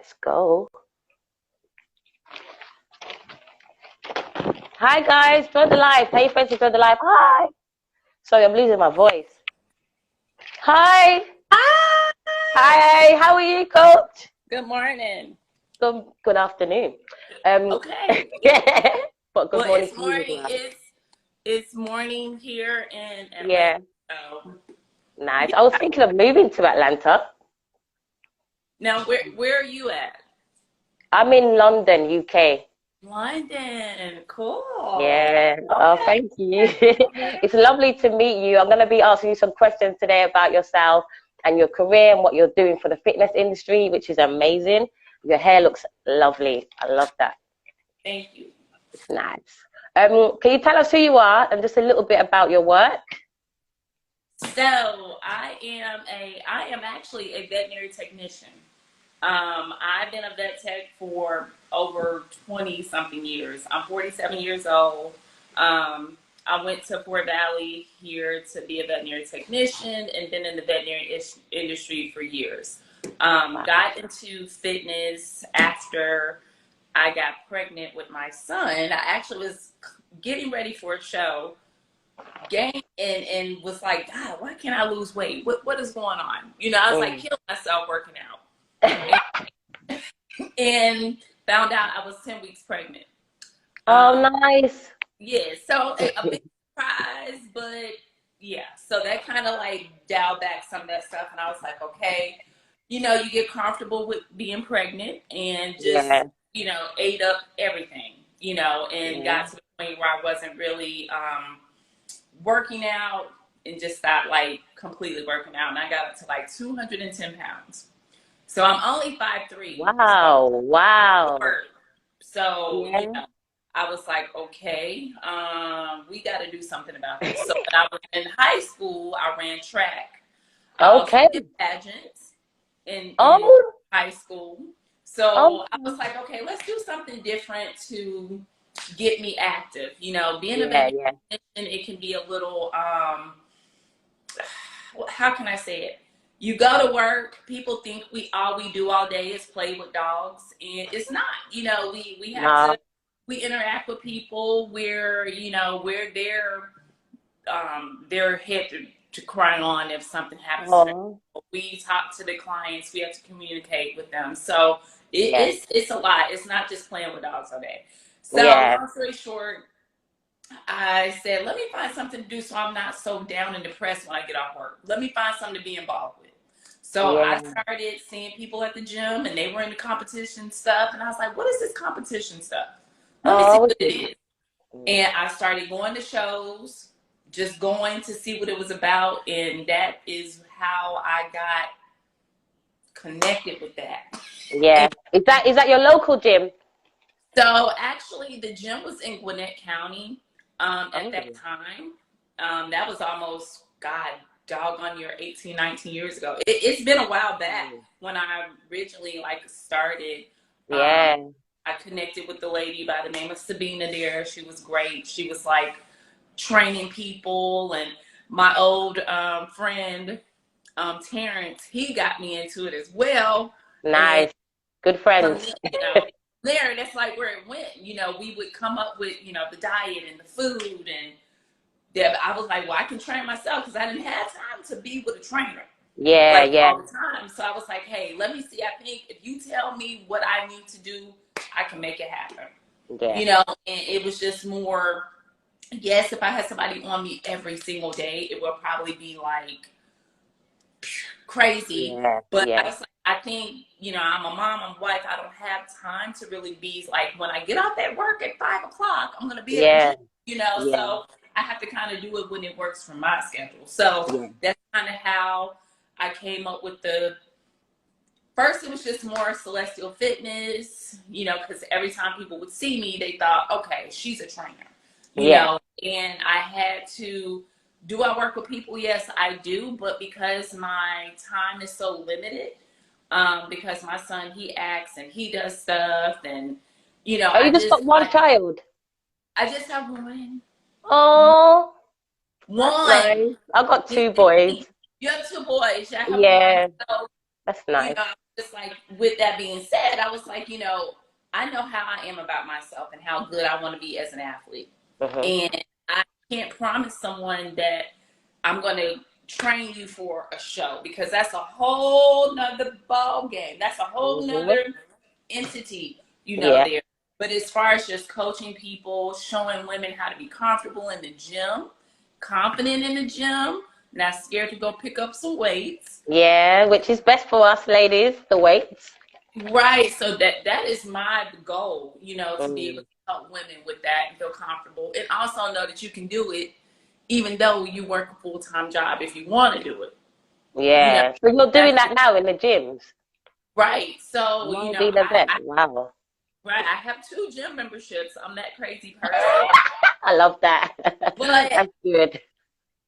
Let's go. Hi guys, join the live. Tell your friends to join the live. Hi. Sorry, I'm losing my voice. Hi. Hi. Hi. How are you, Coach? Good morning. Good afternoon. Okay. Yeah. But good morning It's to you as morning. well. It's morning here in Atlanta. Yeah. So, Nice. I was thinking of moving to Atlanta. now, where are you at? I'm in London, UK. London. Cool. Yeah. Oh, Okay. thank you. It's lovely to meet you. I'm going to be asking you some questions today about yourself and your career and what you're doing for the fitness industry, which is amazing. Your hair looks lovely. I love that. Thank you. It's nice. Can you tell us who you are and just a little bit about your work? So I am actually a veterinary technician. I've been a vet tech for over 20 something years. I'm 47 years old. I went to Fort Valley here to be a veterinary technician and been in the veterinary industry for years. Got into fitness after I got pregnant with my son. I actually was getting ready for a show, gained and was like, God, why can't I lose weight? What is going on? I was like killing myself working out. And found out I was 10 weeks pregnant. Oh, nice. Yeah, so a big surprise, but yeah, so that kind of like dialed back some of that stuff. And I was like, okay, you get comfortable with being pregnant and just, ate up everything, and got to the point where I wasn't really working out and just stopped like completely working out. And I got up to like 210 pounds. So I'm only 5'3". Wow. Wow. So, I was like, okay, we got to do something about this. So when I was in high school, I ran track. I also did pageants in high school. So I was like, okay, let's do something different to get me active. Being a veterinarian, it can be a little, how can I say it? You go to work, people think all we do all day is play with dogs, and it's not. We have to, we interact with people where we're their head to cry on if something happens to them. We talk to the clients, we have to communicate with them. So it's a lot. It's not just playing with dogs all day. So long story short, I said, let me find something to do so I'm not so down and depressed when I get off work. Let me find something to be involved with. So I started seeing people at the gym and they were into competition stuff. And I was like, what is this competition stuff? Let me see what it is. And I started going to shows, just going to see what it was about. And that is how I got connected with that. Yeah. Is that your local gym? So actually the gym was in Gwinnett County. At that time, that was almost, doggone near 18, 19 years ago. It's been a while back when I originally started. I connected with the lady by the name of Sabina there. She was great. She was training people, and my old friend, Terrence, he got me into it as well. Nice. Good friends. There, that's where it went. We would come up with, the diet and the food, and I was like, well, I can train myself because I didn't have time to be with a trainer. All the time. So I was like, hey, let me see. I think if you tell me what I need to do, I can make it happen. And it was just more, yes, if I had somebody on me every single day, it would probably be crazy. But I was like, I think, I'm a mom, I'm a wife. I don't have time to really be when I get off at work at 5 o'clock, I'm going to be at the gym, so I have to kind of do it when it works for my schedule. So that's kind of how I came up with first it was just more celestial fitness, because every time people would see me, they thought, okay, she's a trainer, you know, and I had to, do I work with people? Yes, I do. But because my time is so limited, because my son, he acts and he does stuff, and, Oh, you just got one child? I just have one. Oh, one. Nice. I've got two boys. You have two boys. Yeah, so, that's nice. just like, with that being said, I was like, I know how I am about myself and how good I want to be as an athlete. And I can't promise someone that I'm going to train you for a show, because that's a whole nother ball game. That's a whole nother entity, there. But as far as just coaching people, showing women how to be comfortable in the gym, confident in the gym, not scared to go pick up some weights. Yeah, which is best for us ladies, the weights. Right. So that is my goal, to be able to help women with that and feel comfortable, and also know that you can do it even though you work a full-time job if you want to do it. Yeah. So you're doing that now in the gyms? Right. So, Wow. Right. I have 2 gym memberships. I'm that crazy person. I love that. But that's good.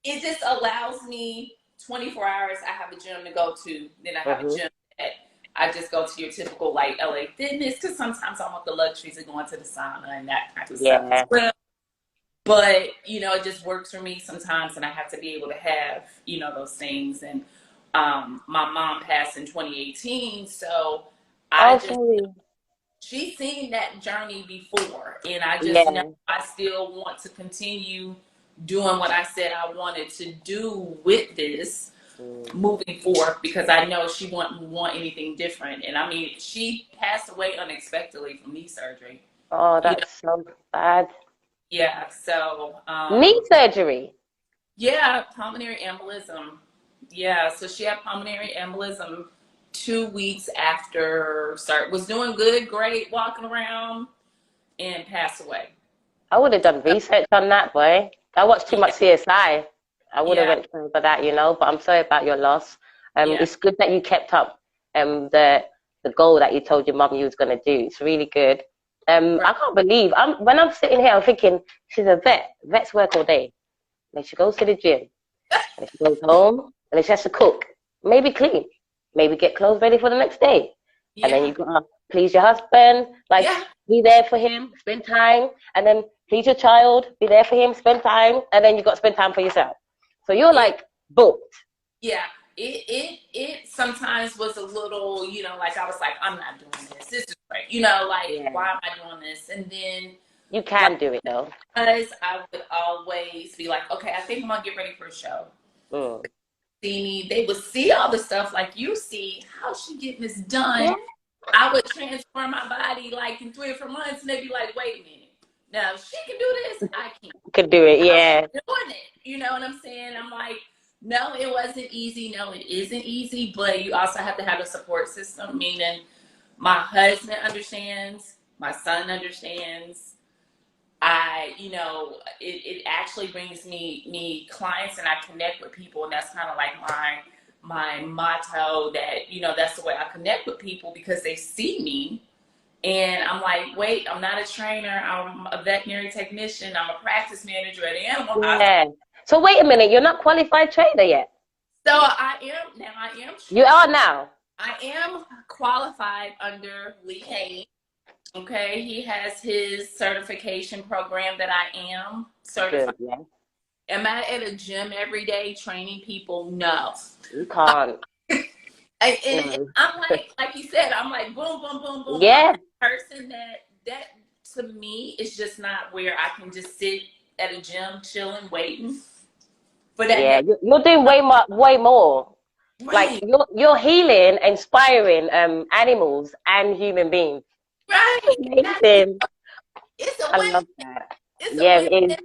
It just allows me 24 hours. I have a gym to go to. Then I have a gym that I just go to your typical like LA Fitness, because sometimes I want the luxuries of going to the sauna and that type of stuff as well. But, it just works for me sometimes, and I have to be able to have, those things. And my mom passed in 2018, so she's seen that journey before, and I just know I still want to continue doing what I said I wanted to do with this moving forward, because I know she wouldn't want anything different. And I mean, she passed away unexpectedly from knee surgery. Oh, that's so bad. Yeah, so knee surgery? Yeah, pulmonary embolism. Yeah, so she had pulmonary embolism 2 weeks after was doing good, great, walking around, and passed away. I would have done research on that, boy. I watched too much CSI. I would have went for that, but I'm sorry about your loss. It's good that you kept up the goal that you told your mum you was going to do. It's really good. I can't believe, when I'm sitting here, I'm thinking, she's a vet. Vets work all day. Then she goes to the gym. And she goes home, and then she has to cook. Maybe clean. Maybe get clothes ready for the next day. And then you got to please your husband, be there for him, spend time. And then please your child, be there for him, spend time. And then you got to spend time for yourself. So you're booked. Yeah. It sometimes was a little, I was like, I'm not doing this. This is great. Why am I doing this? And then you can do it though. Because I would always be like, okay, I think I'm gonna get ready for a show. See me, they would see all the stuff like you see, how's she getting this done? I would transform my body like in 3 or 4 months, and they'd be like, wait a minute. Now if she can do this, I can. Could do it, yeah. Doing it. You know what I'm saying? I'm like, no, it wasn't easy. No, it isn't easy, but you also have to have a support system, meaning my husband understands, my son understands. It actually brings me clients, and I connect with people, and that's kind of like my motto, that, that's the way I connect with people, because they see me. And I'm like, wait, I'm not a trainer. I'm a veterinary technician. I'm a practice manager at animal hospital. So wait a minute, you're not qualified trainer yet? So I am now. I am. You are now? I am qualified under Lee Haney. Okay, he has his certification program that I am certified. Good, Am I at a gym every day training people? No. You can't. And I'm like you said, I'm like, boom, boom, boom, boom. Yeah. I'm a person that to me is just not where I can just sit at a gym chilling, waiting for that. Yeah, you're doing way more. Right. Like you're healing, inspiring animals and human beings. Right. Amazing. I love that. It is.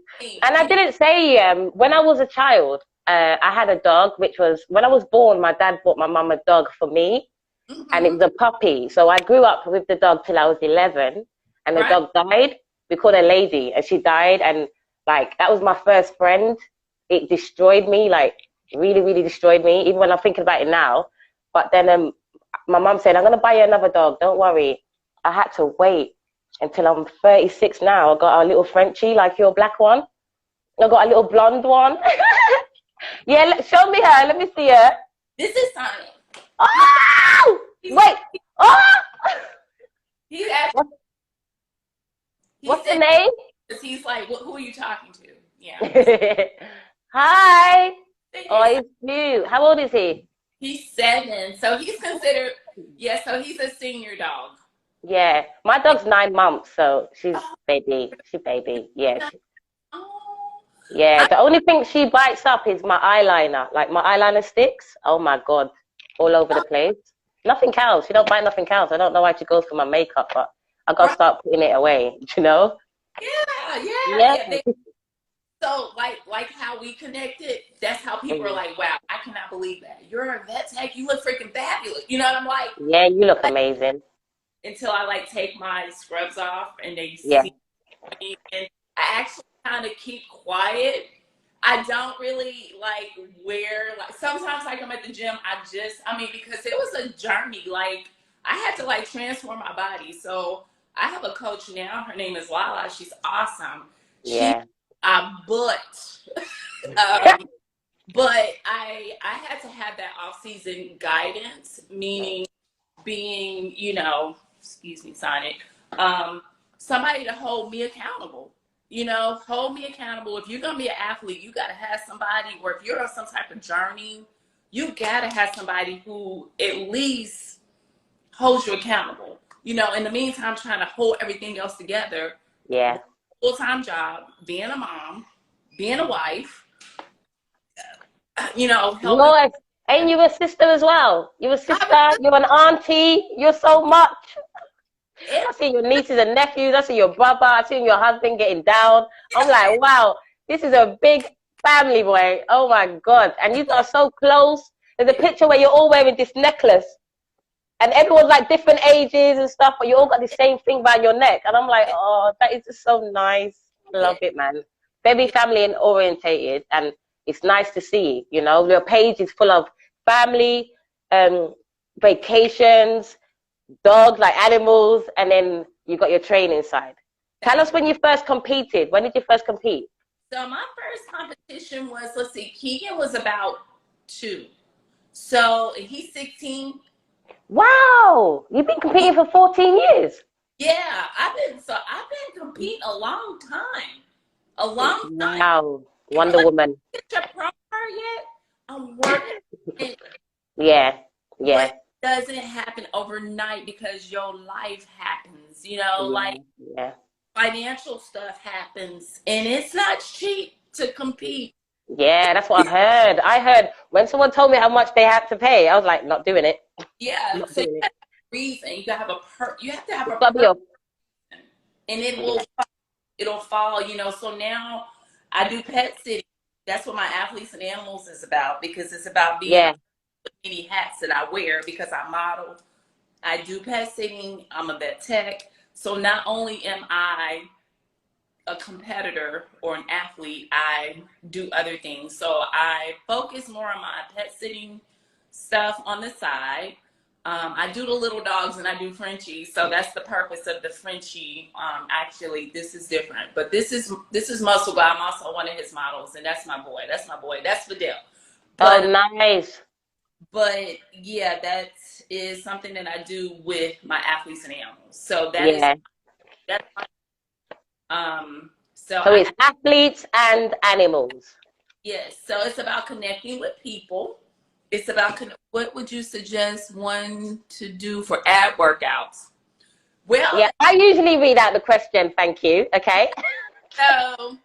And I didn't say, when I was a child, I had a dog, which was, when I was born, my dad bought my mum a dog for me, and it was a puppy. So I grew up with the dog till I was 11, and the dog died. We called her Lady, and she died, and that was my first friend. It destroyed me, really, really destroyed me, even when I'm thinking about it now. But then my mum said, I'm going to buy you another dog, don't worry. I had to wait until I'm 36 now. I got a little Frenchie, like your black one. I got a little blonde one. Yeah, show me her. Let me see her. This is Sonic. Oh! Wait. Oh! He's actually. What's the name? He's like, who are you talking to? Yeah. Hi. Oh, he's cute. How old is he? He's 7, so he's considered, yeah, so he's a senior dog. Yeah, my dog's 9 months, so she's baby. She baby. Yeah, Oh, yeah. The only thing she bites up is my eyeliner, like my eyeliner sticks. Oh my God, all over the place. Nothing else. She don't bite nothing else. I don't know why she goes for my makeup, but I gotta right. start putting it away. You know? Yeah, Yeah. yeah, yeah. So like how we connected, that's how people are Mm. like, wow, I cannot believe that. You're a vet tech, you look freaking fabulous. You know what I'm Yeah, you look like amazing. until I like take my scrubs off and they Yeah. see me, and I actually kind of keep quiet. I don't really like wear, like sometimes like I'm at the gym, I mean, because it was a journey. Like I had to like transform my body. So I have a coach now. Her name is Lala. She's awesome. She Yeah. but um, but I had to have that off season guidance, meaning being, excuse me, Sonic, somebody to hold me accountable. Hold me accountable. If you're gonna be an athlete, you gotta have somebody, or if you're on some type of journey, you gotta have somebody who at least holds you accountable. In the meantime, trying to hold everything else together. Yeah. Full-time job, being a mom, being a wife, helping. Yours. Ain't you a sister as well? You're a sister. You're an auntie. You're so much. I see your nieces and nephews. I see your brother. I see your husband getting down. I'm like, wow, this is a big family, boy. Oh my God. And you are so close. There's a picture where you're all wearing this necklace and everyone's like different ages and stuff, but you all got the same thing around your neck. And I'm like, oh, that is just so nice. I love it, man. Very family and orientated. And it's nice to see, your page is full of family, vacations, dogs, like animals, and then you got your training side. Tell us when you first competed. When did you first compete? So my first competition was, let's see, Keegan was about 2. So he's 16. Wow, you've been competing for 14 years. Yeah, I've been competing a long time. A long time. Wow, Wonder Woman. Get your pro card yet? I'm working. Yeah, yeah. But it doesn't happen overnight because your life happens, like Yeah. financial stuff happens, and it's not cheap to compete. Yeah, that's what I heard. I heard when someone told me how much they had to pay, I was like, not doing it. Yeah, Not so you doing have it. a reason. You gotta have you have to have a It's gotta be purpose, and it'll fall. So now I do pet sitting. That's what my athletes and animals is about, because it's about being yeah, many hats that I wear, because I model. I do pet sitting. I'm a vet tech. So not only am I a competitor or an athlete, I do other things. So I focus more on my pet sitting stuff on the side. I do the little dogs and I do Frenchies. So that's the purpose of the Frenchie. Actually, this is different, but this is Muscle Guy. I'm also one of his models, and that's my boy. That's Fidel. oh, But nice. yeah, that is something that I do with my athletes and animals. So Yeah. that's so So it's athletes and animals. yes. So it's about connecting with people. It's about what would you suggest one to do for ab workouts? Well, Yeah, I usually read out the question, thank you. Okay. so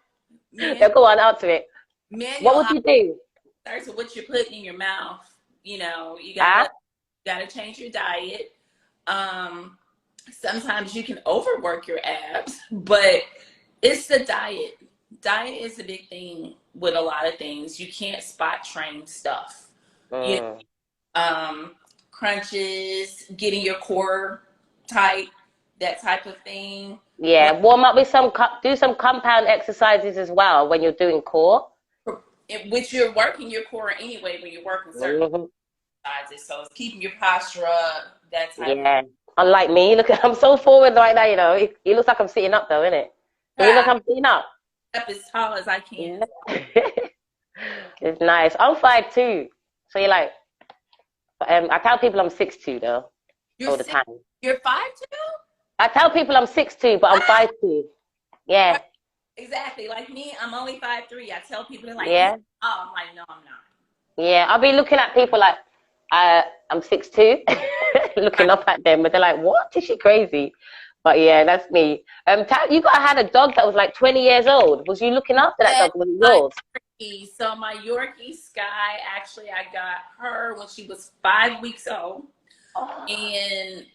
So go on, answer it. What manual would you do? starts with what you're putting in your mouth. You Huh? gotta change your diet. Sometimes you can overwork your abs, but it's the diet. Diet is a big thing with a lot of things. You can't spot train stuff. You Mm. Crunches, getting your core tight, that type of thing. Yeah, warm up with do some compound exercises as well when you're doing core. Which you're working your core anyway when you're working certain Hmm. exercises. So it's keeping your posture up, that type of Yeah. Unlike me, look, I'm so forward right now, It looks like I'm sitting up though, innit? Can you look, I'm sitting up? up as tall as I can. Yeah. It's nice. I'm 5'2". So you're like, I tell people I'm 6'2" though, all the time. You're 5'2"? I tell people I'm 6'2", but I'm 5'2". Yeah. Right. Exactly. Like me, I'm only 5'3". I tell people, they're like, Yeah. oh, I'm like, no, I'm not. Yeah. I'll be looking at people like, I'm 6'2", looking up at them, but they're like, "What? Is she crazy?" But yeah, that's me. You had a dog that was like 20 years old. Was you looking after that dog? Was it yours? So my Yorkie Sky, actually, I got her when she was 5 weeks old, and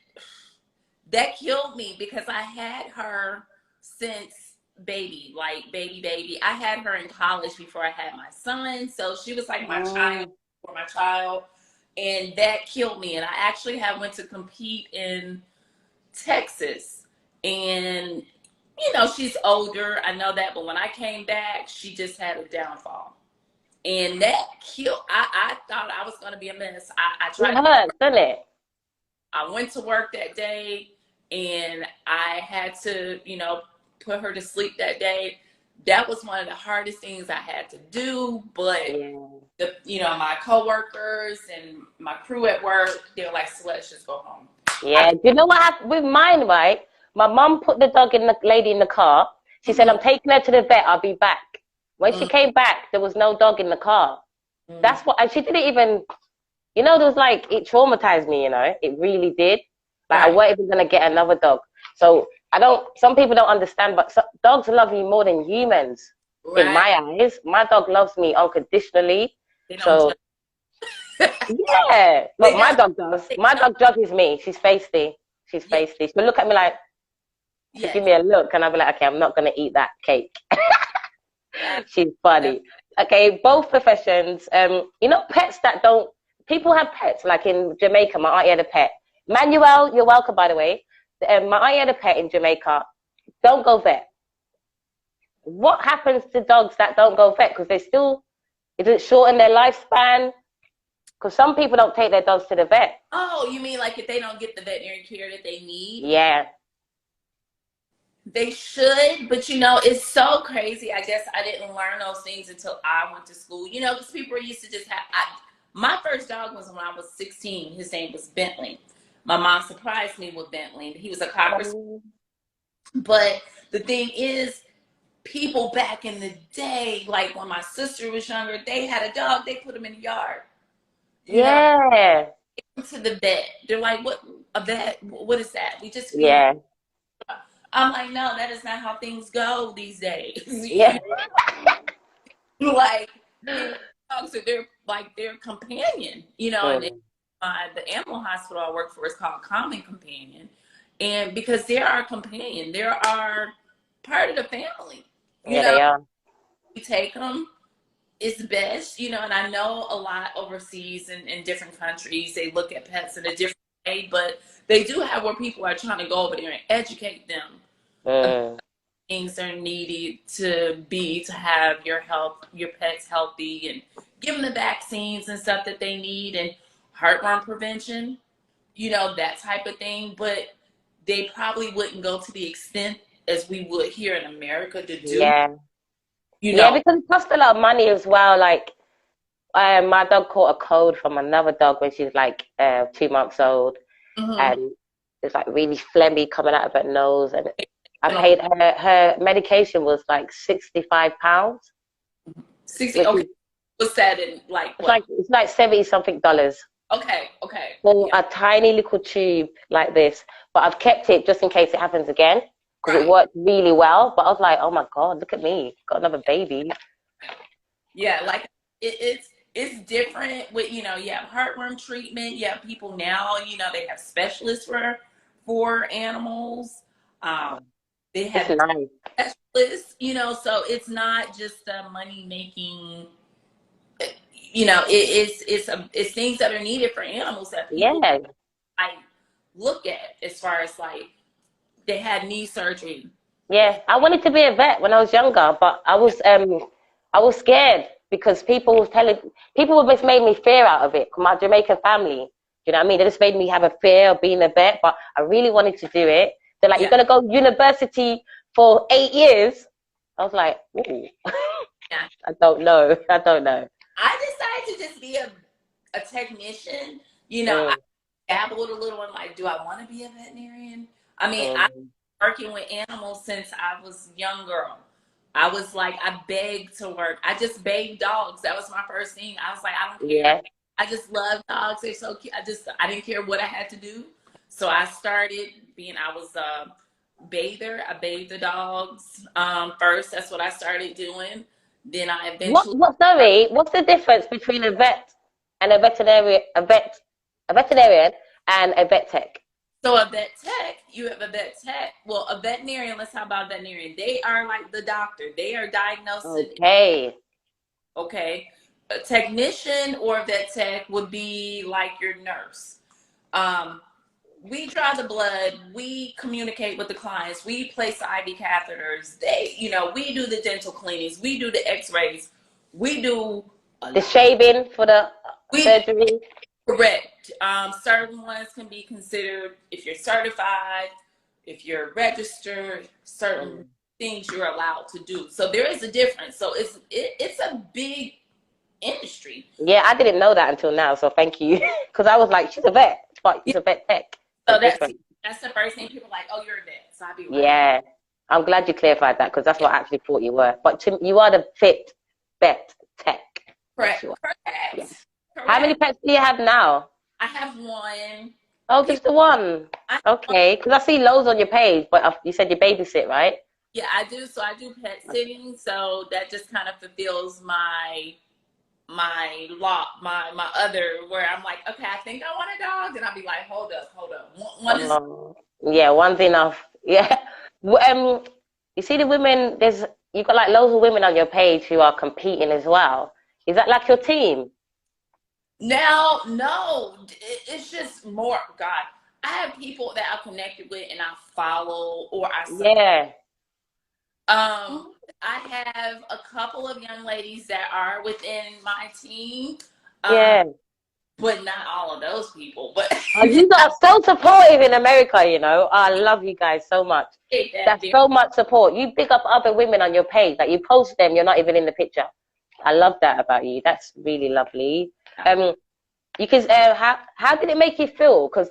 that killed me because I had her since baby, like baby. I had her in college before I had my son, so she was like my child, and that killed me. And I actually went to compete in Texas, and she's older, I know that, but when I came back, she just had a downfall, and that killed. I thought I was going to be a mess. I tried. It hurts, doesn't it? I went to work that day, and I had to, put her to sleep that day. That was one of the hardest things I had to do, but my coworkers and my crew at work, they were like, "Celeste, just go home." Yeah, do you know what happened with mine, right? My mum put the dog in the lady in the car. She said, "I'm taking her to the vet. I'll be back." When she came back, there was no dog in the car. That's what, and she didn't even, there was like, it traumatized me, it really did. Like, I wasn't even going to get another dog. So some people don't understand, but dogs love you more than humans. In my eyes. My dog loves me unconditionally. So, yeah, but my dog does. My dog judges me. She's feisty. She's feisty. She'll look at me like, she'll give me a look, and I'll be like, "Okay, I'm not going to eat that cake." She's funny. Okay, both professions. Pets that don't, people have pets, like in Jamaica, my auntie had a pet. Manuel, you're welcome, by the way. My auntie had a pet in Jamaica. Don't go vet. What happens to dogs that don't go vet? Because is it shorten their lifespan? Because some people don't take their dogs to the vet. Oh, you mean like if they don't get the veterinary care that they need? Yeah. They should, but it's so crazy. I guess I didn't learn those things until I went to school, because people used to just my first dog was when I was 16. His name was Bentley. My mom surprised me with Bentley. He was a cocker. But the thing is, people back in the day, like when my sister was younger, they had a dog, they put him in the yard. You know? To the vet. They're like, "What, a vet? What is that?" We just I'm like, no, that is not how things go these days. Yeah. Like, dogs are their companion, and the animal hospital I work for is called Common Companion. And because they're our companion, they're our part of the family. They are. We take them, it's best, and I know a lot overseas in different countries, they look at pets in a different way, but they do have where people are trying to go over there and educate them. Things are needed to have your pets healthy, and give them the vaccines and stuff that they need, and heartworm prevention, that type of thing. But they probably wouldn't go to the extent as we would here in America to do. Yeah, because it costs a lot of money as well. Like, my dog caught a cold from another dog when she was like 2 months old, and it's like really phlegmy coming out of her nose, and I paid her medication was like £65. 60. Okay. What's that in like? It's like $70-something. Okay. For a tiny little tube like this, but I've kept it just in case it happens again, because it worked really well. But I was like, oh my God, look at me, got another baby. Yeah, like it's different with you have heartworm treatment. You have people now, they have specialists for animals. They have specialists, so it's not just a money making. It's things that are needed for animals that people look at, as far as like they had knee surgery. Yeah, I wanted to be a vet when I was younger, but I was scared because people just made me fear out of it. My Jamaican family, you know what I mean? They just made me have a fear of being a vet, but I really wanted to do it. They're like, "You're gonna go university for 8 years." I was like, ooh. I don't know. I decided to just be a technician. I dabbled a little in like, do I want to be a veterinarian? I mean, I've been working with animals since I was a young girl. I was like, I begged to work. I just begged dogs. That was my first thing. I was like, I don't care. I just love dogs. They're so cute. I didn't care what I had to do. So I started I was a bather. I bathed the dogs first. That's what I started doing. Then I eventually. Sorry, what's the difference between a vet and a veterinarian, a veterinarian and a vet tech? So a vet tech, you have a vet tech. Well, a veterinarian, let's talk about a veterinarian. They are like the doctor. They are diagnosing. Okay. Okay. A technician or a vet tech would be like your nurse. We draw the blood. We communicate with the clients. We place IV catheters. We do the dental cleanings. We do the x-rays. We do the shaving for the surgery. Correct. Certain ones can be considered, if you're certified, if you're registered, certain things you're allowed to do. So there is a difference. So it's a big industry. Yeah, I didn't know that until now. So thank you, because I was like, she's a vet, but she's a vet tech. So that's the first thing people are like, oh, you're a vet. So I'd be like, yeah, I'm glad you clarified that, because that's what I actually thought you were. But you are the fit vet tech. Correct. Correct. Yeah. How many pets do you have now? I have one. Oh, just the one. Okay, because I see loads on your page, but you said you babysit, right? Yeah, I do. So I do pet sitting. So that just kind of fulfills my other, where I'm like, okay, I think I want a dog, and I'll be like, hold up. Yeah, one's enough. Yeah. You see the women, you've got like loads of women on your page who are competing as well. Is that like your team? Now, no, it's just more, God, I have people that I'm connected with and I follow or I support. Yeah. I have a couple of young ladies that are within my team. Yeah. But not all of those people. But you guys are so supportive in America, you know. I love you guys so much. That's so much support. You pick up other women on your page. Like, you post them, you're not even in the picture. I love that about you. That's really lovely. You can. How did it make you feel? Because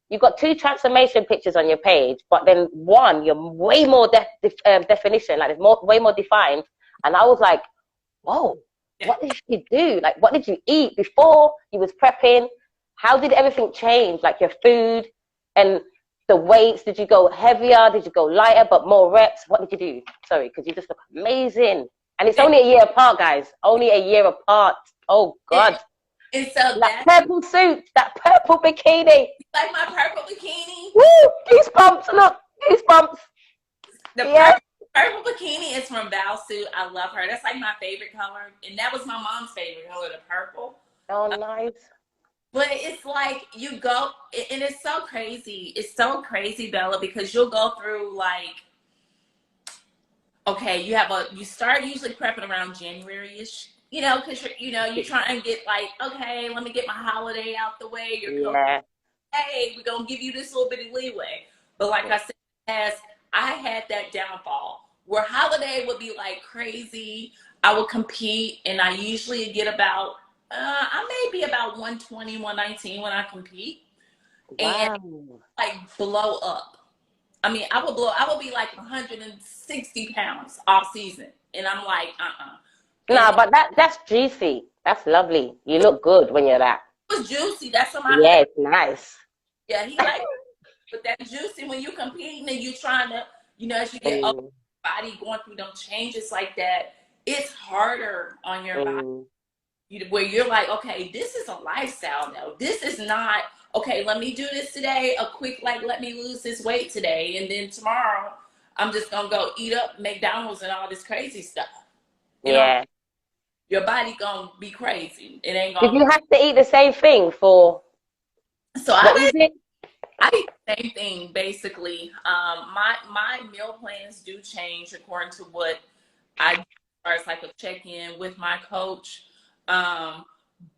you've got 2 transformation pictures on your page, but then one, you're way more definition, like it's way more defined. And I was like, whoa, what did you do? Like, what did you eat before you was prepping? How did everything change? Like your food and the weights. Did you go heavier? Did you go lighter but more reps? What did you do? Sorry, because you just look amazing. And it's only a year apart, guys. Only a year apart. Oh, God. And so that purple suit, that purple bikini. Like my purple bikini? Woo! Goosebumps, look. Goosebumps. The purple bikini is from Val Suit. I love her. That's like my favorite color. And that was my mom's favorite color, the purple. Oh, nice. But it's like you go, and it's so crazy. It's so crazy, Bella, because you'll go through like, okay, you start usually prepping around January-ish, you know, because you're trying to get like, okay, let me get my holiday out the way. Hey, we're going to give you this little bit of leeway. But like I said, I had that downfall where holiday would be like crazy. I would compete, and I usually get about, I may be about 120, 119 when I compete. Wow. And like blow up. I mean, I would be like 160 pounds off season. And I'm like, No, but that's juicy. That's lovely. You look good when you're that. It was juicy. That's what my it's nice. Yeah, he like, but that juicy when you competing and you trying to, as you get older, body going through them changes like that, it's harder on your body. Where you're like, okay, this is a lifestyle now. This is not, okay, let me do this today, a quick, like, let me lose this weight today. And then tomorrow, I'm just going to go eat up McDonald's and all this crazy stuff. You know, your body going to be crazy. It ain't going to. Did you have to eat the same thing for? So I eat the same thing, basically. My meal plans do change according to what I do, as far as like a check-in with my coach.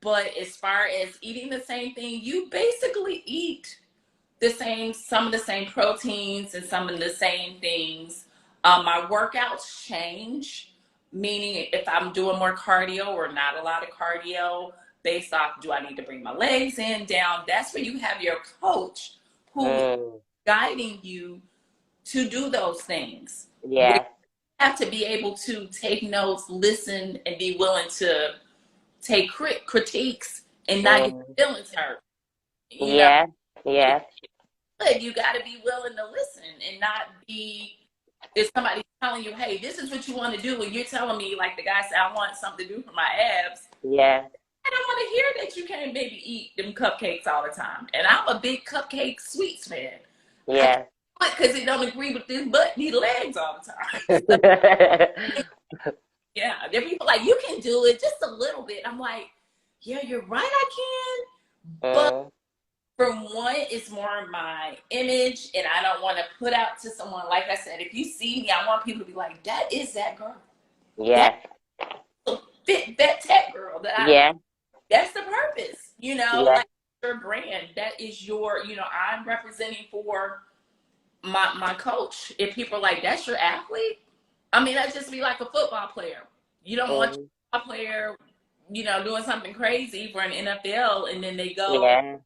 But as far as eating the same thing, you basically eat some of the same proteins and some of the same things. My workouts change, meaning if I'm doing more cardio or not a lot of cardio, based off, do I need to bring my legs in, down? That's where you have your coach who is guiding you to do those things. Yeah. You have to be able to take notes, listen, and be willing to take critiques and not get your feelings hurt. You know, Yeah, yeah, but you got to be willing to listen and not be, if somebody's telling you, hey, this is what you want to do, and you're telling me, like the guy said, I want something to do for my abs. yeah, I don't want to hear that you can't maybe eat them cupcakes all the time. And I'm a big cupcake sweets fan. yeah. Because it don't agree with this butt need legs all the time. So, yeah, there are people like, you can do it just a little bit. I'm like, yeah, you're right, I can. But from one, it's more my image, and I don't want to put out to someone, like I said, if you see me, I want people to be like, that is that girl. Yeah. That tech girl that Yeah. That's the purpose, you know, Yeah. like your brand. That is your, you know, I'm representing for my coach. If people are like, that's your athlete, I mean, that'd just be like a football player. You don't want your football player, you know, doing something crazy for an NFL, and then they go. Yeah.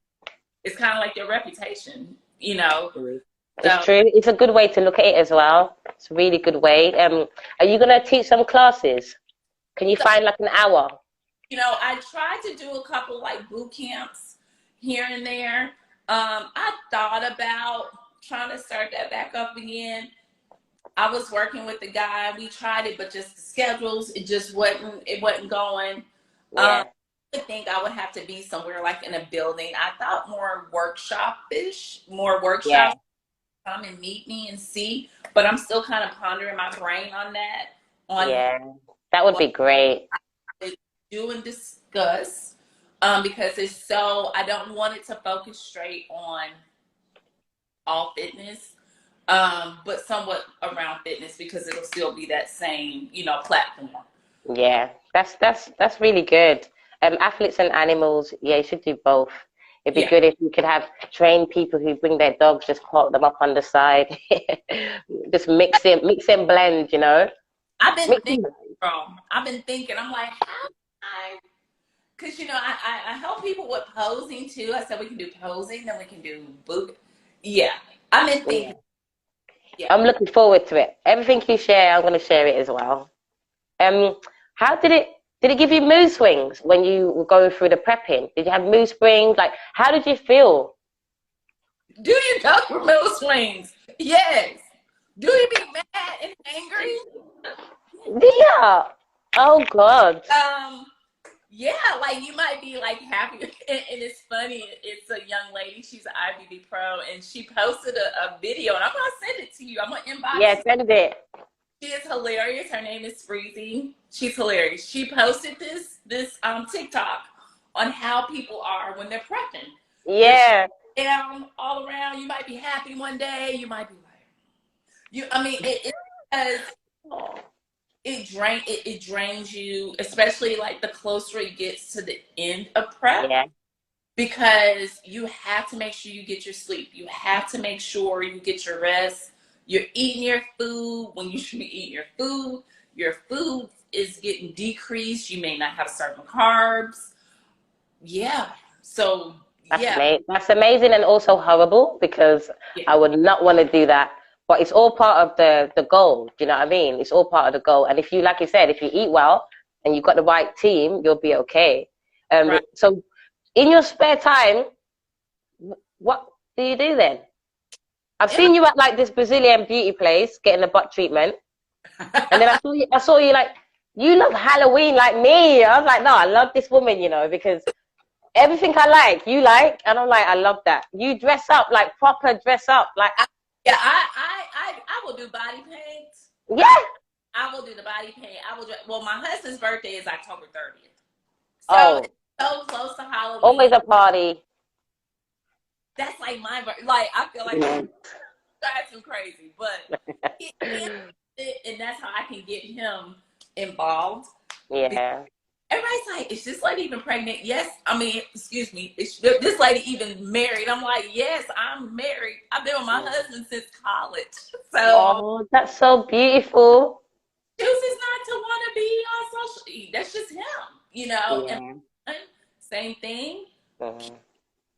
It's kind of like their reputation, you know. It's true. It's a good way to look at it as well. It's a really good way. Are you gonna teach some classes? Can you find like an hour? You know, I tried to do a couple like boot camps here and there. I thought about trying to start that back up again. I was working with the guy. We tried it, but just the schedules, it wasn't going. Yeah. I think I would have to be somewhere like in a building. I thought more workshop-ish, more workshops. Yeah. Come and meet me and see, but I'm still kind of pondering my brain on that. Yeah, that would be great. Do and discuss, because it's so, I don't want it to focus straight on all fitness, but somewhat around fitness, because it'll still be that same, you know, platform. Yeah, that's really good. Athletes and animals, yeah, you should do both. It'd be good if you could have trained people who bring their dogs, just park them up on the side, just mix and blend, you know. I've been thinking, I'm like, how because, you know, I help people with posing too. I said we can do posing, then we can do boot. Yeah, I've been thinking. Yeah. I'm looking forward to it. Everything you share, I'm going to share it as well. How did it give you mood swings when you were going through the prepping? Did you have mood swings? Like, how did you feel? Do you go through mood swings? Yes. Do you be mad and angry? Yeah. Oh God. Yeah, like you might be like happy, and it's funny. It's a young lady. She's an IBB pro, and she posted a video, and I'm gonna send it to you. I'm gonna inbox. Yeah, send it. She is hilarious. Her name is Freezy. She's hilarious. She posted this TikTok on how people are when they're prepping. Yeah. Down all around. You might be happy one day. You might be like, I mean, it's because it drains you, especially like the closer it gets to the end of prep. Yeah. Because you have to make sure you get your sleep. You have to make sure you get your rest. You're eating your food when you should be eating your food. Your food is getting decreased. You may not have certain carbs. Yeah. So that's amazing and also horrible, because I would not want to do that. But it's all part of the goal. Do you know what I mean? It's all part of the goal. And if you, like you said, if you eat well and you've got the right team, you'll be okay. Right. So in your spare time, what do you do then? I've seen you at like this Brazilian beauty place getting a butt treatment. And then I saw you like, you love Halloween like me. I was like, no, I love this woman, you know, because everything I like, you like. And I'm like, I love that. You dress up, like proper dress up. Like, yeah, I will do body paint. Yeah. I will do the body paint. Well, my husband's birthday is October 30th. So it's so close to Halloween. Always a party. That's like my birthday. Like, I feel like that's some crazy, but and that's how I can get him involved. Yeah. Everybody's like, is this lady even pregnant? Yes. I mean, excuse me. Is this lady even married? I'm like, yes, I'm married. I've been with my husband since college. So that's so beautiful. Chooses not to want to be on social. That's just him, you know. Yeah. And same thing.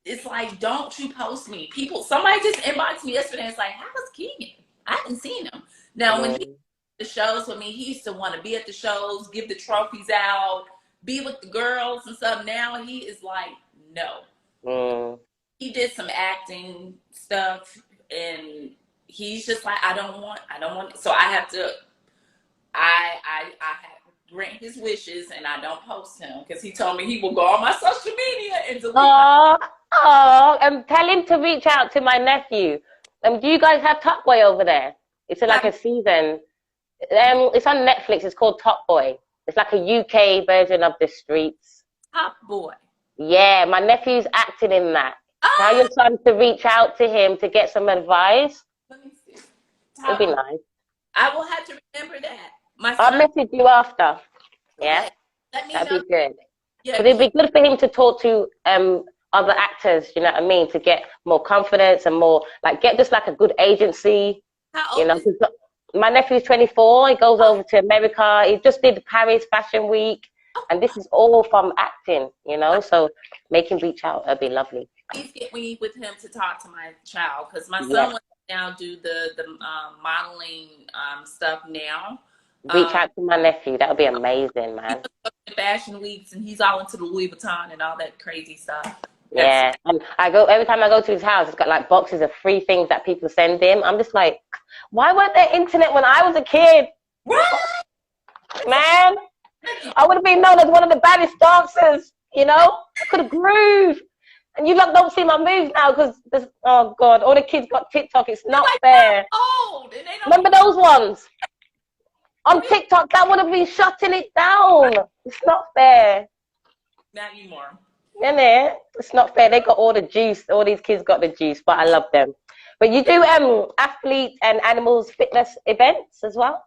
It's like, don't you post me. Somebody just inboxed me yesterday. It's like, how was Keegan? I haven't seen him. Now, when he did the shows with me, he used to want to be at the shows, give the trophies out, be with the girls and stuff. Now he is like, no. Mm. He did some acting stuff, and he's just like, I don't want. So I have to, I have to grant his wishes, and I don't post him because he told me he will go on my social media and delete. And tell him to reach out to my nephew. Do you guys have Top Boy over there? It's like a season. It's on Netflix. It's called Top Boy. It's like a UK version of The Streets. Top Boy. Yeah, my nephew's acting in that. Tell your son to reach out to him to get some advice. Let me see. It'll be nice. I will have to remember that. I'll message you after. Yeah, that'd be good. Yeah, but it'd be good for him to talk to other actors. You know what I mean? To get more confidence and more get just like a good agency. How old is my nephew's 24. He goes over to America. He just did Paris Fashion Week, and this is all from acting. So make him reach out. It'd be lovely. Please get me with him to talk to my child because my son will now do the modeling stuff now. Reach out to my nephew. That would be amazing, man. Fashion weeks, and he's all into the Louis Vuitton and all that crazy stuff. Yeah, and every time I go to his house, it's got boxes of free things that people send him. I'm just like, why weren't there internet when I was a kid? Man, I would have been known as one of the baddest dancers. I could groove. And you don't see my moves now because, oh God, all the kids got TikTok. It's not fair. Old, and they don't remember those ones? On TikTok, that would have been shutting it down. It's not fair. Not anymore. Isn't it? It's not fair. They got all the juice. All these kids got the juice, but I love them. But you do athlete and animals fitness events as well?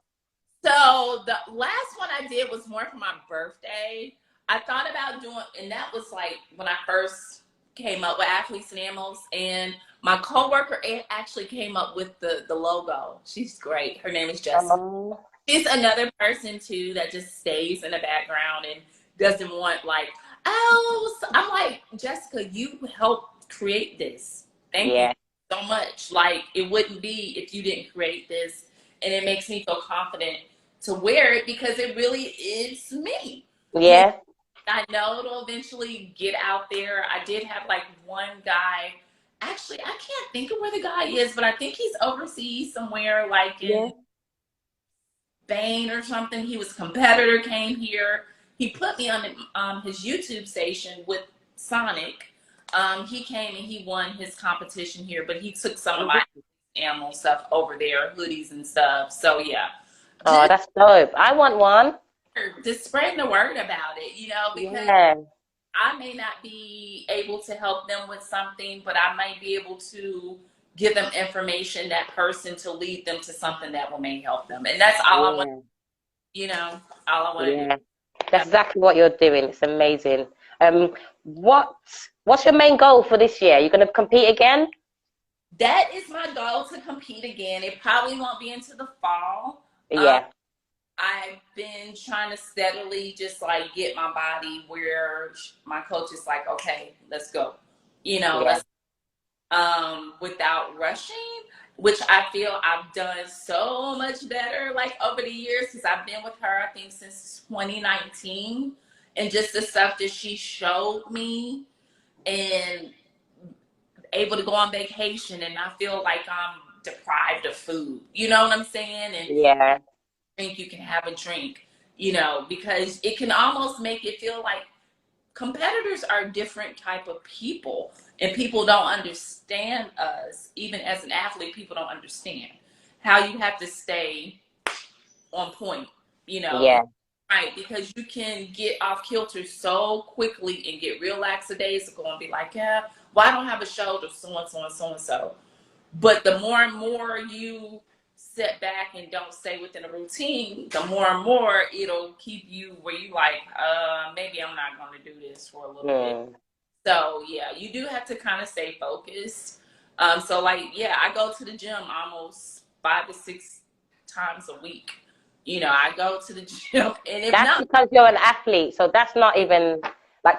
So the last one I did was more for my birthday. I thought about doing, and that was when I first came up with athletes and animals, and my coworker actually came up with the logo. She's great. Her name is Jessica. She's another person too that just stays in the background and doesn't want I'm like, Jessica, you helped create this. Thank you so much. It wouldn't be if you didn't create this, and it makes me feel confident to wear it because it really is me. Yeah. I know it'll eventually get out there. I did have one guy. Actually, I can't think of where the guy is, but I think he's overseas somewhere, in Spain or something. He was a competitor, came here. He put me on his YouTube station with Sonic. He came and he won his competition here, but he took some of my animal stuff over there, hoodies and stuff. So yeah. Oh, that's dope. I want one. Just spreading the word about it, because I may not be able to help them with something, but I might be able to give them information, that person, to lead them to something that may help them. And that's all I want, all I want to do. That's exactly what you're doing. It's amazing. What's your main goal for this year? You're going to compete again? That is my goal, to compete again. It probably won't be into the fall. Yeah. I've been trying to steadily just get my body where my coach is like, okay, let's go. Let's without rushing, which I feel I've done so much better over the years, because I've been with her, I think, since 2019, and just the stuff that she showed me, and able to go on vacation and not feel like I'm deprived of food. You know what I'm saying? And drink, you can have a drink, because it can almost make it feel like competitors are a different type of people, and people don't understand us. Even as an athlete, people don't understand how you have to stay on point, right? Because you can get off kilter so quickly and get real lackadaisical and be like, well, I don't have a shoulder, so-and-so and so-and-so. But the more and more you sit back and don't stay within a routine, the more and more it'll keep you where you maybe I'm not going to do this for a little bit. So yeah, you do have to kind of stay focused. I go to the gym almost 5 to 6 times a week. I go to the gym, and that's because you're an athlete. So that's not even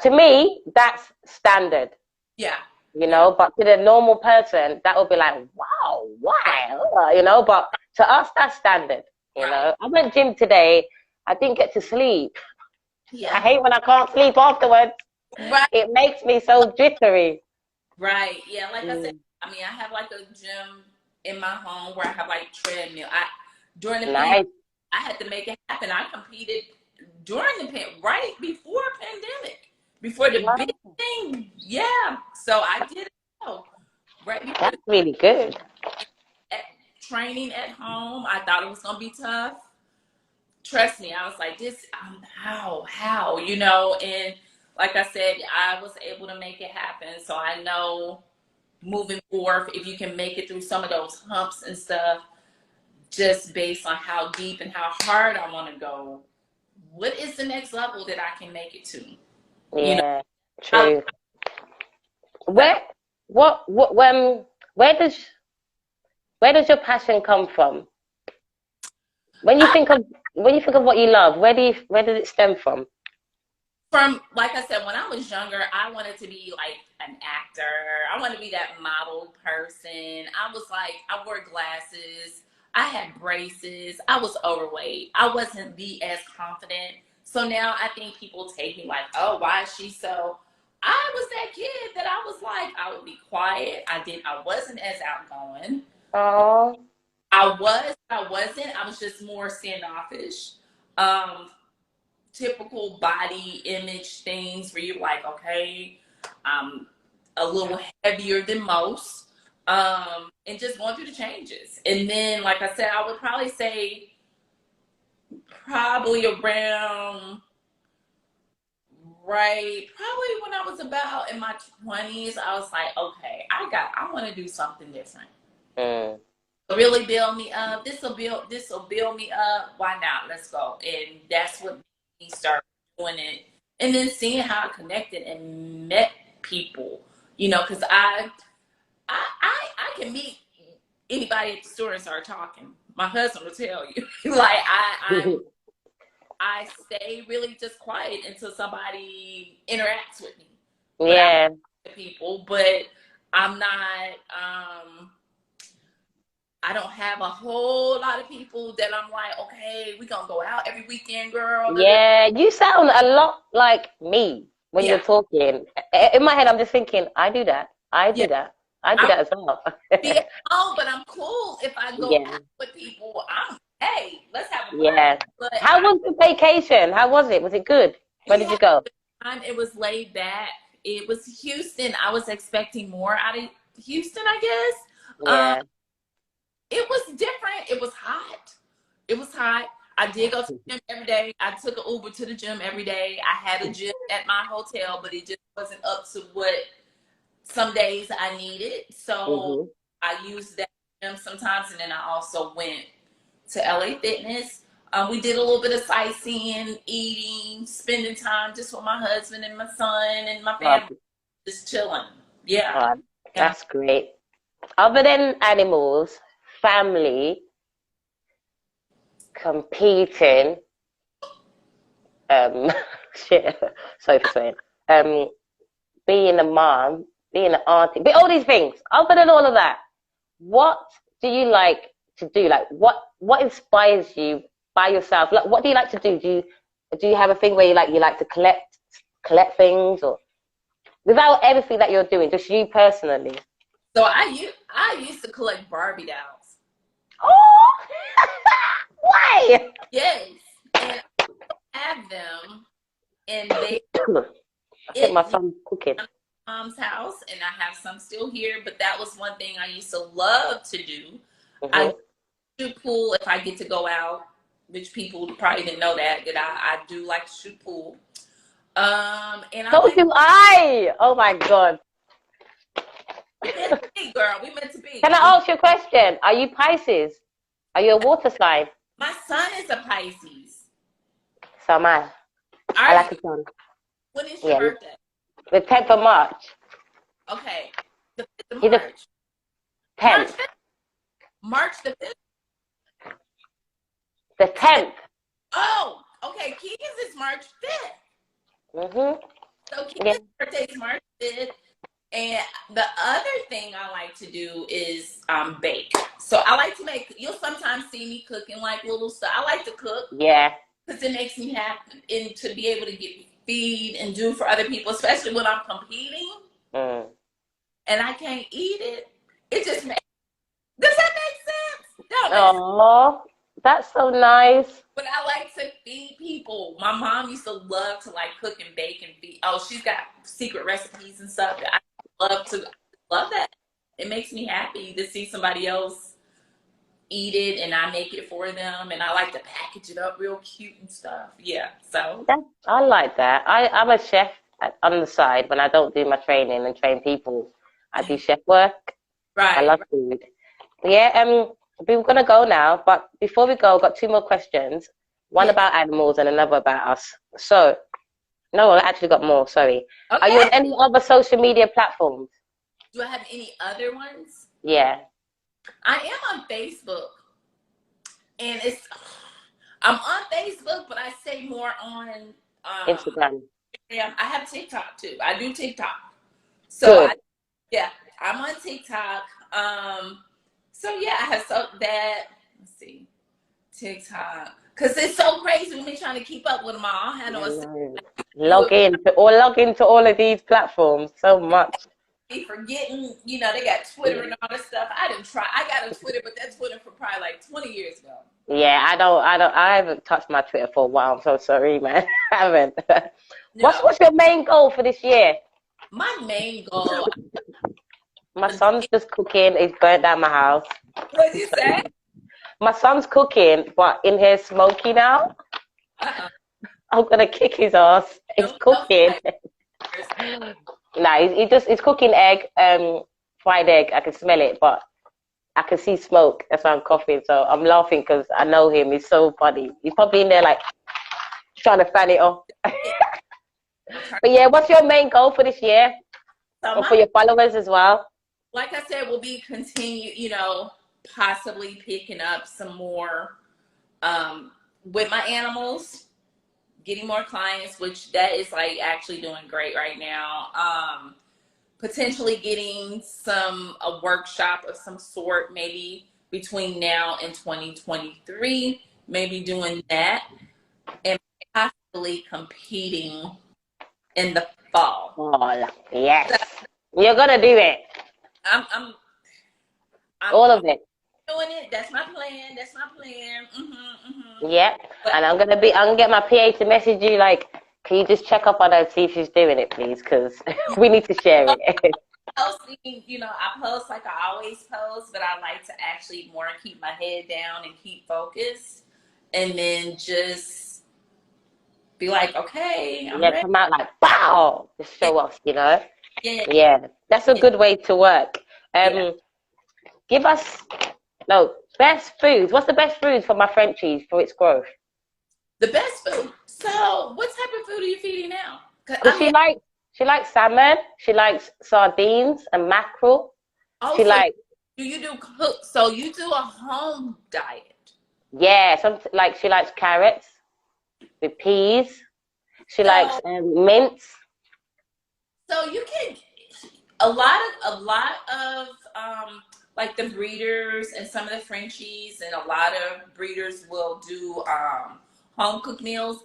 to me, that's standard. Yeah. But to the normal person, that would be like, wow, why? But to us, that's standard. I went gym today. I didn't get to sleep. I Yeah. hate when I can't sleep afterwards. Right. It makes me so jittery. Right. Yeah. Like I said, Mm, I mean, I have like a gym in my home where I have like treadmill. I during the pandemic, nice. I had to make it happen. I competed during the right before pandemic, before the big Wow. thing. Yeah. So I did it. Right before That's really good. at, training at home. I thought it was gonna be tough. Trust me, I was like, this, how, and like I said, I was able to make it happen. So I know moving forward, if you can make it through some of those humps and stuff, just based on how deep and how hard I want to go, what is the next level that I can make it to? You know, Yeah, I, true. Where, when, where does, where does your passion come from? When you I think of, when you think of what you love, where does it stem from? from like I said, when I was younger, I wanted to be like an actor. I wanted to be that model person. I was like, I wore glasses. I had braces. I was overweight. I wasn't be as confident. So now I think people take me like, oh, why is she so? I was that kid that I was like, I would be quiet. I wasn't as outgoing. Oh, I wasn't. I was just more standoffish. Um, Typical body image things where you're like, okay, I'm a little heavier than most, and just going through the changes. And then, like I said, I would probably say probably around probably when I was about in my 20s, I was like, okay, I want to do something different. mm, Really build me up. This will build me up. Why not? Let's go. And that's what made me start doing it. And then seeing how I connected and met people. Because I can meet anybody at the store and start talking. My husband will tell you. Like I stay really just quiet until somebody interacts with me. But I yeah, meet people, but I'm not I don't have a whole lot of people that I'm like, okay, we gonna go out every weekend, girl. Da, da. yeah. You sound a lot like me when you're Yeah, talking. In my head, I'm just thinking, I do that. I yeah. do that. I do I that as well. be at home, but I'm cool if I go Yeah, out with people. Hey, let's have a party. yeah. But How was the vacation? How was it? Was it good? Where we did had you go? time. It was laid back. It was Houston. I was expecting more out of Houston, I guess. Yeah. It was different. It was hot. It was hot. I did go to the gym every day. I took an Uber to the gym every day. I had a gym at my hotel, but it just wasn't up to what some days I needed. So Hmm. I used that gym sometimes, and then I also went to LA Fitness. We did a little bit of sightseeing, eating, spending time just with my husband and my son and my Oh, family, just chilling. Yeah, oh, yeah. that's great. Other than animals, family, competing, um, shit, sorry for swearing, being a mom, being an auntie, but all these things. Other than all of that, what do you like to do? Like, what inspires you by yourself? Like, what do you like to do? Do you have a thing where you like to collect things, or without everything that you're doing, just you personally? So I used to collect Barbie dolls. Oh, why? Yes, and I have them, and they I think my it's son's cooking. my mom's house, and I have some still here. But that was one thing I used to love to do. I Hmm. shoot pool if I get to go out, which people probably didn't know that I do like to shoot pool. And I So like do I. Oh my God. we meant to be, girl. We meant to be. Can I ask you a question? Are you Pisces? Are you a water sign? My son is a Pisces. So am I. I Are you? like a sun. When is your Yeah, birthday? the 10th of March. Okay, the 5th of He's the March. March 10th. 5th. March the 5th. The 10th. Oh, okay. Keegan's is March 5th. Hmm. So Yeah. Keegan's birthday is March 5th. And the other thing I like to do is bake. So I like to make, you'll sometimes see me cooking like little stuff. I like to cook. Yeah. because it makes me happy and to be able to feed and do for other people, especially when I'm competing and I can't eat it. It just makes, does that make sense? Oh, that's so nice. But I like to feed people. My mom used to love to like cook and bake and feed. Oh, she's got secret recipes and stuff. I love that. It makes me happy to see somebody else eat it and I make it for them, and I like to package it up real cute and stuff. Yeah, so I like that. I'm a chef on the side when I don't do my training and train people. I do chef work. right. I love food. Yeah, we're gonna go now, but before we go, I've got two more questions. One about animals and another about us. So, no, I actually got more. Sorry. Okay. Are you on any other social media platforms? Do I have any other ones? Yeah. I am on Facebook, and I'm on Facebook, but I say more on Instagram. I have TikTok too. I do TikTok. So I'm on TikTok. So yeah, I have that. Let's see, TikTok, because it's so crazy with me trying to keep up with them all. I know log into all of these platforms so much. Be forgetting, you know, they got Twitter and all this stuff. I got a Twitter, but that's Twitter for probably like 20 years ago. Yeah, I haven't touched my Twitter for a while. I'm so sorry, man. I haven't. No. What's your main goal for this year? My main goal. My son's just cooking. He's burnt down my house. What did you say? My son's cooking, but in here smoky now. I'm gonna kick his ass. He's cooking. Nah, he's cooking egg, fried egg. I can smell it, but I can see smoke. That's why I'm coughing. So I'm laughing because I know him. He's so funny. He's probably in there like trying to fan it off. But yeah, what's your main goal for this year? So or for your followers as well? Like I said, will be continue, you know, possibly picking up some more with my animals, getting more clients, which that is like actually doing great right now. Potentially getting a workshop of some sort, maybe between now and 2023, maybe doing that, and possibly competing in the fall. Oh, yes. So, you're gonna do it. I'm all of it. Doing it. That's my plan. Yeah. And I'm gonna get my PA to message you like, can you just check up on her and see if she's doing it, please? Because we need to share it. Posting, you know, I post like I always post, but I like to actually more keep my head down and keep focused, and then just be like, okay, I'm ready. Come out like, wow, just show us, you know. Yeah, that's a good way to work. Give us best foods. What's the best food for my Frenchies for its growth? The best food. So, what type of food are you feeding now? She likes salmon. She likes sardines and mackerel. Oh, she do you do cook? So you do a home diet? Yeah, she likes carrots with peas. She likes mince. So you can a lot of like the breeders and some of the Frenchies and a lot of breeders will do home cooked meals.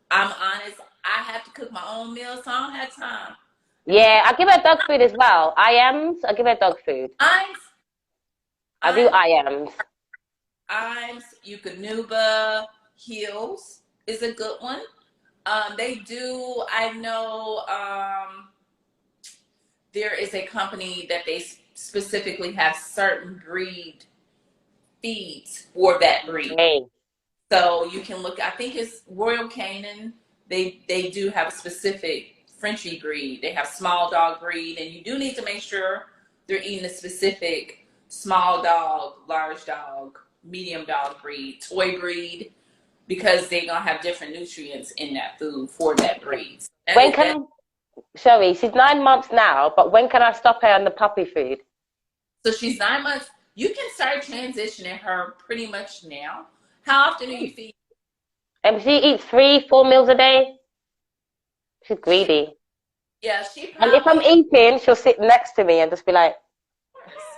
I'm honest, I have to cook my own meals, so I don't have time. Yeah, I give her dog food as well. I give her dog food. I do IMs. Eukanuba Hills is a good one. They do, I know there is a company that they specifically have certain breed feeds for that breed. Hey. So you can look, I think it's Royal Canin. They do have a specific Frenchie breed. They have small dog breed, and you do need to make sure they're eating a specific small dog, large dog, medium dog breed, toy breed, because they're going to have different nutrients in that food for that breed. Sorry, she's 9 months now, but when can I stop her on the puppy food? So she's 9 months. You can start transitioning her pretty much now. How often do you feed? She eats 3-4 meals a day. She's greedy. Yeah, and if I'm eating, she'll sit next to me and just be like.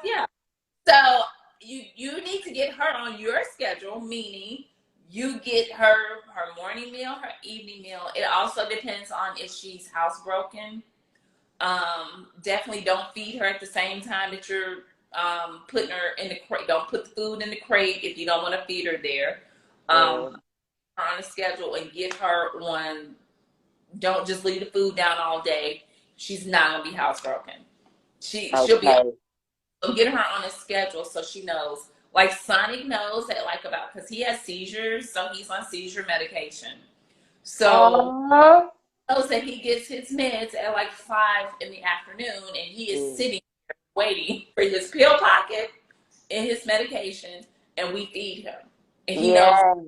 Yeah. So you need to get her on your schedule, meaning You get her morning meal, her evening meal. It also depends on if she's housebroken. Definitely don't feed her at the same time that you're putting her in the crate. Don't put the food in the crate if you don't want to feed her there. Her on a schedule and get her on. Don't just leave the food down all day. She's not gonna be housebroken. She'll be. So get her on a schedule so she knows. Like Sonic knows that because he has seizures, so he's on seizure medication. So knows that he gets his meds at like 5 in the afternoon, and he is sitting there waiting for his pill pocket and his medication, and we feed him, and he knows.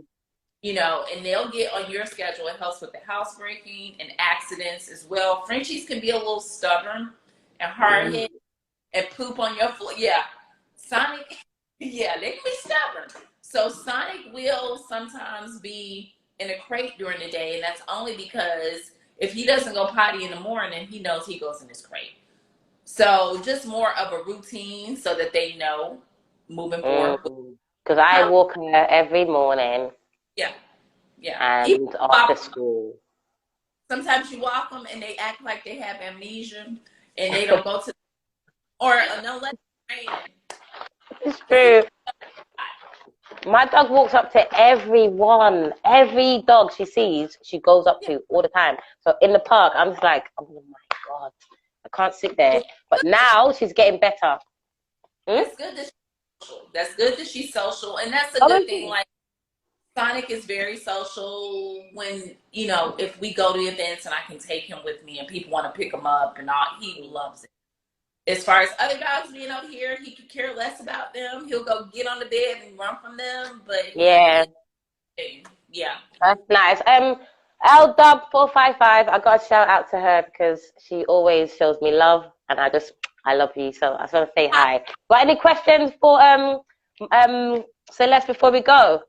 And they'll get on your schedule. It helps with the housebreaking and accidents as well. Frenchies can be a little stubborn and hard-headed and poop on your floor. Yeah. Sonic, they can be stubborn. So Sonic will sometimes be in a crate during the day, and that's only because if he doesn't go potty in the morning, he knows he goes in his crate. So just more of a routine so that they know moving forward. Because I walk her every morning. Yeah. And after school. Sometimes you walk them and they act like they have amnesia and they don't go to or no let rain. It's true. My dog walks up to everyone. Every dog she sees, she goes up to all the time. So in the park, I'm just like, oh my God, I can't sit there. But now she's getting better. That's good that she's social. That's good that she's social. And that's a good thing. Like, Sonic is very social when, if we go to events and I can take him with me and people want to pick him up and all, he loves it. As far as other dogs being out here, he could care less about them. He'll go get on the bed and run from them. But yeah. That's nice. LDub455, I got to shout out to her because she always shows me love and I love you. So I just want to say hi. Got any questions for Celeste before we go?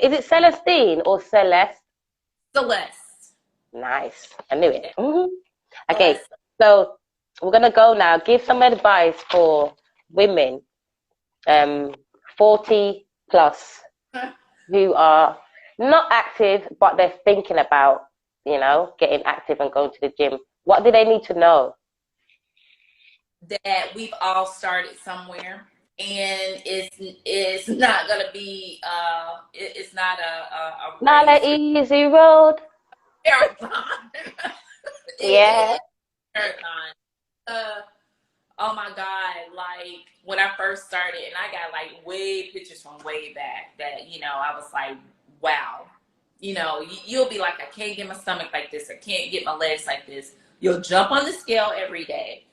Is it Celestine or Celeste? Celeste. Nice. I knew it. Okay, so we're going to go now. Give some advice for women 40 plus who are not active, but they're thinking about, getting active and going to the gym. What do they need to know? That we've all started somewhere. And it's not gonna be it's not a not an easy road. Marathon. Yeah. Marathon. Oh my God! Like when I first started, and I got like pictures from way back that I was like, wow. You'll be like, I can't get my stomach like this. I can't get my legs like this. You'll jump on the scale every day.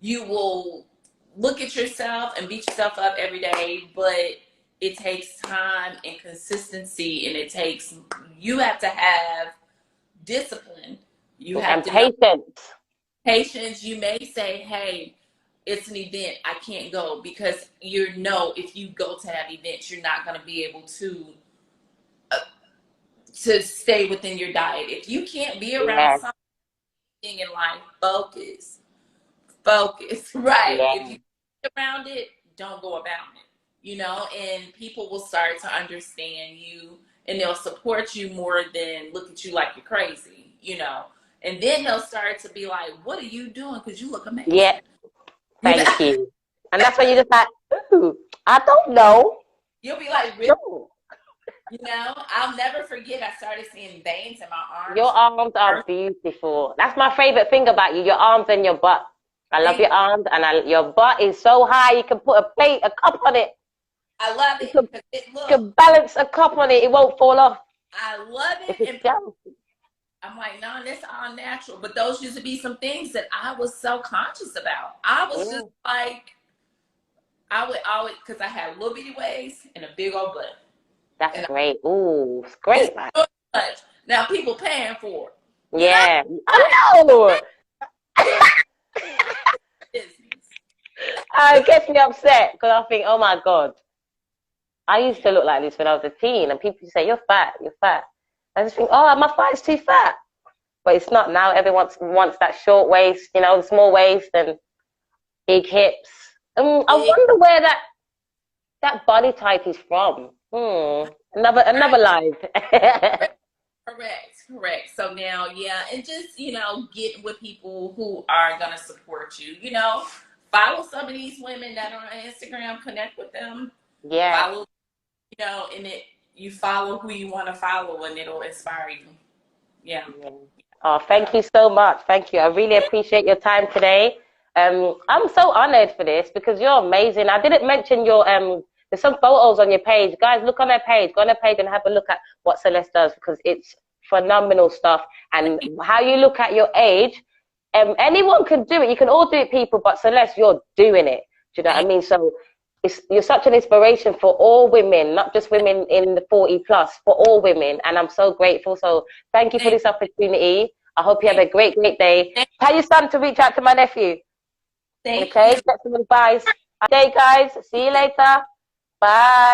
You will look at yourself and beat yourself up every day, but it takes time and consistency, and you have to have discipline. You have to patience. Patience. You may say, hey, it's an event, I can't go, because if you go to that event, you're not going to be able to stay within your diet. If you can't be around something in life, focus, right? If you around it, don't go about it, and people will start to understand you and they'll support you more than look at you like you're crazy, and then they'll start to be like, what are you doing? Because you look amazing. Yeah. Thank you. And that's when you just like, ooh, I don't know. You'll be like, really? I'll never forget, I started seeing veins in my arms. Your arms are beautiful. That's my favorite thing about you, your arms and your butt. I love your arms, and your butt is so high you can put a cup on it. I love it. You can balance a cup on it, it won't fall off. I love it. I'm like, no, that's all natural. But those used to be some things that I was so conscious about. I was just like, I would always, because I had a little bitty waist and a big old butt. That's great. Ooh, it's great. It's now people paying for it. Yeah. I know. It gets me upset because I think, oh my God, I used to look like this when I was a teen, and people say, you're fat, you're fat. I just think, oh, my thigh's too fat. But it's not now. Everyone wants that short waist, the small waist and big hips. I wonder where that body type is from. Another live. Correct. So now, yeah, and just, get with people who are going to support you. Follow some of these women that are on Instagram, connect with them. Yeah. Follow, and you follow who you want to follow, and it'll inspire you. Yeah. Oh, thank you so much. Thank you. I really appreciate your time today. I'm so honored for this because you're amazing. I didn't mention your there's some photos on your page. Guys, look on their page. Go on their page and have a look at what Celeste does because it's phenomenal stuff. And how you look at your age, anyone can do it. You can all do it, people, but Celeste, you're doing it. Do you know what I mean? So you're such an inspiration for all women, not just women in the 40 plus, for all women. And I'm so grateful. So thank you for this opportunity. I hope you have a great day. Tell your son to reach out to my nephew. Okay, get some advice. Okay, guys, see you later. Bye.